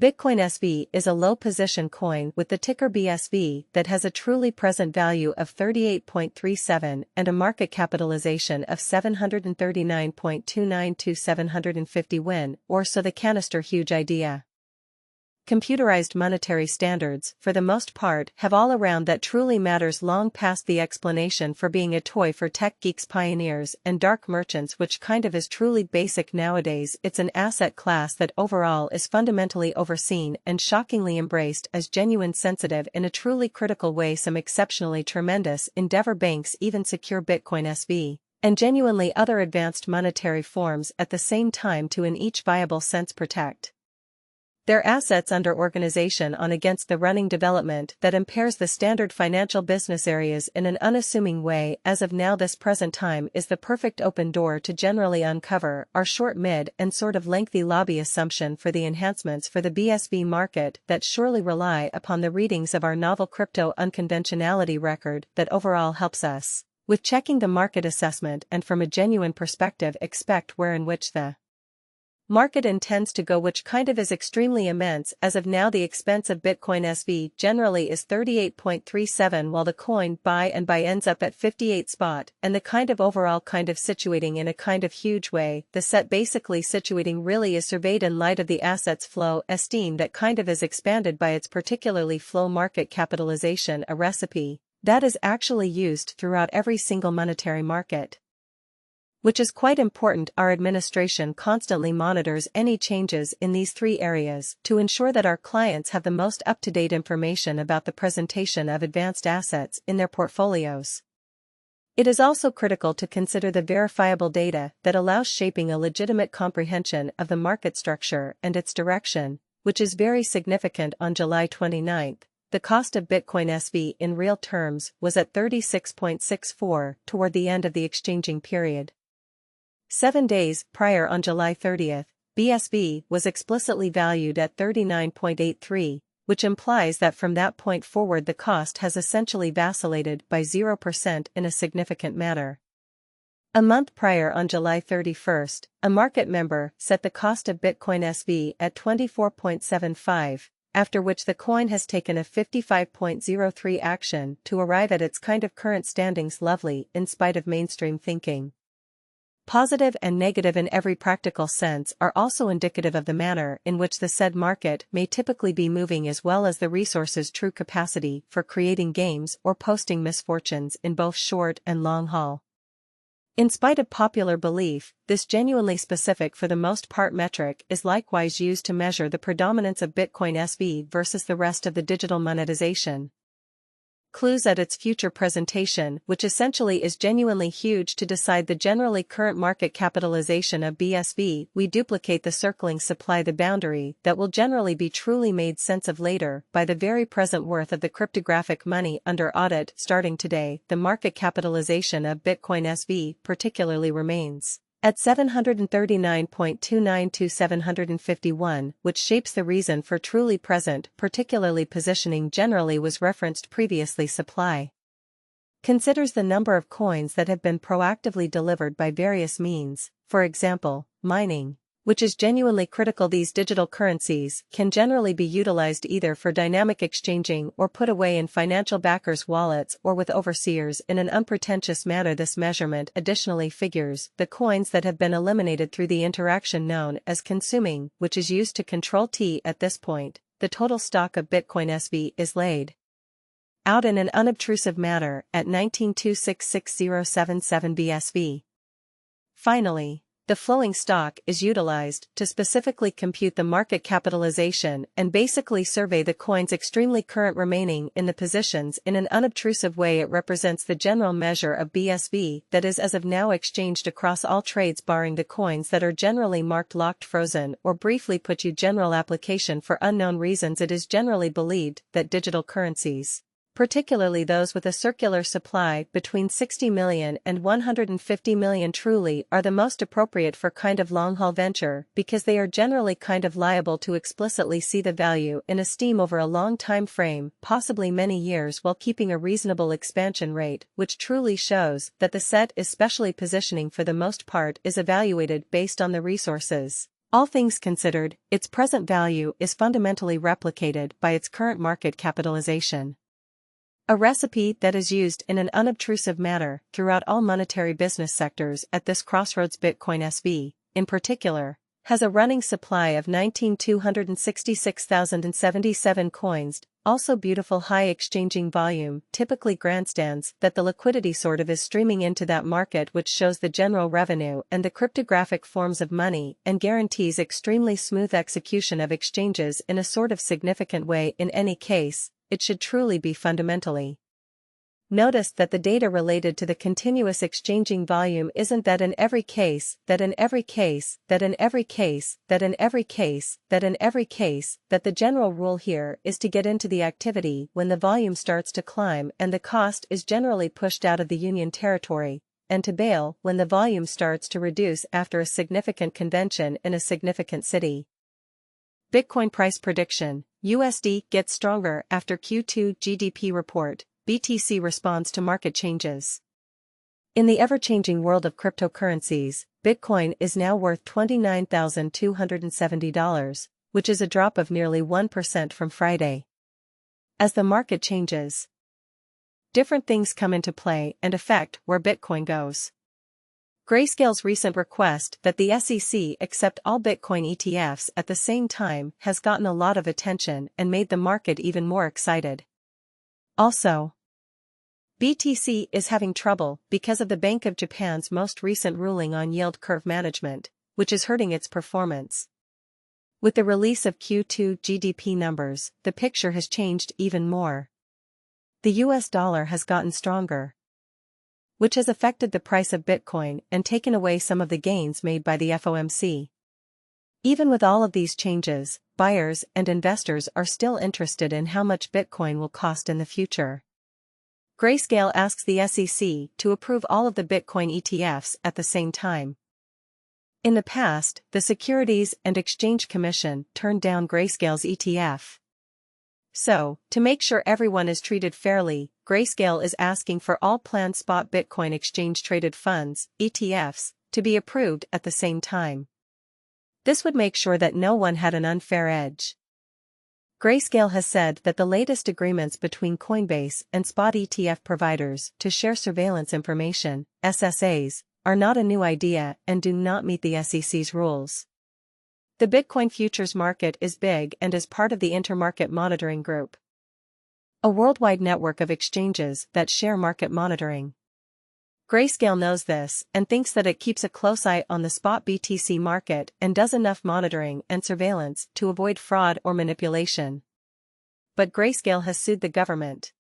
Bitcoin SV is a low-position coin with the ticker BSV that has a truly present value of 38.37 and a market capitalization of 739.29 to 750 win, or so the canister huge idea. Computerized monetary standards, for the most part, have all around that truly matters long past the explanation for being a toy for tech geeks, pioneers, and dark merchants, which kind of is truly basic nowadays. It's an asset class that overall is fundamentally overseen and shockingly embraced as genuine, sensitive in a truly critical way. Some exceptionally tremendous endeavor banks even secure Bitcoin SV and genuinely other advanced monetary forms at the same time to in each viable sense protect their assets under organization on against the running development that impairs the standard financial business areas in an unassuming way. As of now, this present time is the perfect open door to generally uncover our short, mid, and sort of lengthy lobby assumption for the enhancements for the BSV market that surely rely upon the readings of our novel crypto unconventionality record that overall helps us with checking the market assessment and from a genuine perspective expect where in which the market intends to go, which kind of is extremely immense. As of now, the expense of Bitcoin SV generally is 38.37 while the coin buy ends up at 58 spot, and the kind of overall kind of situating in a kind of huge way. The set basically situating really is surveyed in light of the assets flow esteem that kind of is expanded by its particularly flow market capitalization, a recipe that is actually used throughout every single monetary market, which is quite important. Our administration constantly monitors any changes in these three areas to ensure that our clients have the most up-to-date information about the presentation of advanced assets in their portfolios. It is also critical to consider the verifiable data that allows shaping a legitimate comprehension of the market structure and its direction, which is very significant. On July 29, the cost of Bitcoin SV in real terms was at 36.64 toward the end of the exchanging period. 7 days prior, on July 30, BSV was explicitly valued at 39.83, which implies that from that point forward the cost has essentially vacillated by 0% in a significant manner. A month prior, on July 31, a market member set the cost of Bitcoin SV at 24.75, after which the coin has taken a 55.03 action to arrive at its kind of current standings. Lovely, in spite of mainstream thinking. Positive and negative in every practical sense are also indicative of the manner in which the said market may typically be moving, as well as the resource's true capacity for creating games or posting misfortunes in both short and long haul. In spite of popular belief, this genuinely specific for the most part metric is likewise used to measure the predominance of Bitcoin SV versus the rest of the digital monetization clues at its future presentation, which essentially is genuinely huge to decide the generally current market capitalization of BSV. We duplicate the circling supply, the boundary that will generally be truly made sense of later by the very present worth of the cryptographic money under audit. Starting today, the market capitalization of Bitcoin SV particularly remains at 739.29 to 751, which shapes the reason for truly present, particularly positioning generally was referenced previously. Supply considers the number of coins that have been proactively delivered by various means, for example, mining, which is genuinely critical. These digital currencies can generally be utilized either for dynamic exchanging or put away in financial backers' wallets or with overseers in an unpretentious manner. This measurement additionally figures the coins that have been eliminated through the interaction known as consuming, which is used to control T. At this point, the total stock of Bitcoin SV is laid out in an unobtrusive manner at 19,266,077 BSV. Finally, the flowing stock is utilized to specifically compute the market capitalization and basically survey the coins extremely current remaining in the positions in an unobtrusive way. It represents the general measure of BSV that is as of now exchanged across all trades, barring the coins that are generally marked locked, frozen, or briefly put you general application for unknown reasons. It is generally believed that digital currencies, particularly those with a circular supply between 60 million and 150 million, truly are the most appropriate for kind of long-haul venture, because they are generally kind of liable to explicitly see the value in esteem over a long time frame, possibly many years, while keeping a reasonable expansion rate, which truly shows that the set, especially positioning for the most part, is evaluated based on the resources All things considered, its present value is fundamentally replicated by its current market capitalization. A recipe that is used in an unobtrusive manner throughout all monetary business sectors at this crossroads. Bitcoin SV, in particular, has a running supply of 19,266,077 coins, also beautiful high exchanging volume, typically grandstands that the liquidity sort of is streaming into that market, which shows the general revenue and the cryptographic forms of money and guarantees extremely smooth execution of exchanges in a sort of significant way. In any case, it should truly be fundamentally. Notice that the data related to the continuous exchanging volume isn't that in every case, that in every case, that in every case, that in every case, that in every case, that the general rule here is to get into the activity when the volume starts to climb and the cost is generally pushed out of the union territory, and to bail when the volume starts to reduce after a significant convention in a significant city. Bitcoin price prediction: USD gets stronger after Q2 GDP report. BTC responds to market changes. In the ever-changing world of cryptocurrencies, Bitcoin is now worth $29,270, which is a drop of nearly 1% from Friday. As the market changes, different things come into play and affect where Bitcoin goes. Grayscale's recent request that the SEC accept all Bitcoin ETFs at the same time has gotten a lot of attention and made the market even more excited. Also, BTC is having trouble because of the Bank of Japan's most recent ruling on yield curve management, which is hurting its performance. With the release of Q2 GDP numbers, the picture has changed even more. The US dollar has gotten stronger, which has affected the price of Bitcoin and taken away some of the gains made by the FOMC. Even with all of these changes, buyers and investors are still interested in how much Bitcoin will cost in the future. Grayscale asks the SEC to approve all of the Bitcoin ETFs at the same time. In the past, the Securities and Exchange Commission turned down Grayscale's ETF. So, to make sure everyone is treated fairly, Grayscale is asking for all planned spot Bitcoin exchange-traded funds, ETFs, to be approved at the same time. This would make sure that no one had an unfair edge. Grayscale has said that the latest agreements between Coinbase and spot ETF providers to share surveillance information, SSAs, are not a new idea and do not meet the SEC's rules. The Bitcoin futures market is big and is part of the Intermarket Monitoring Group, a worldwide network of exchanges that share market monitoring. Grayscale knows this and thinks that it keeps a close eye on the spot BTC market and does enough monitoring and surveillance to avoid fraud or manipulation. But Grayscale has sued the government.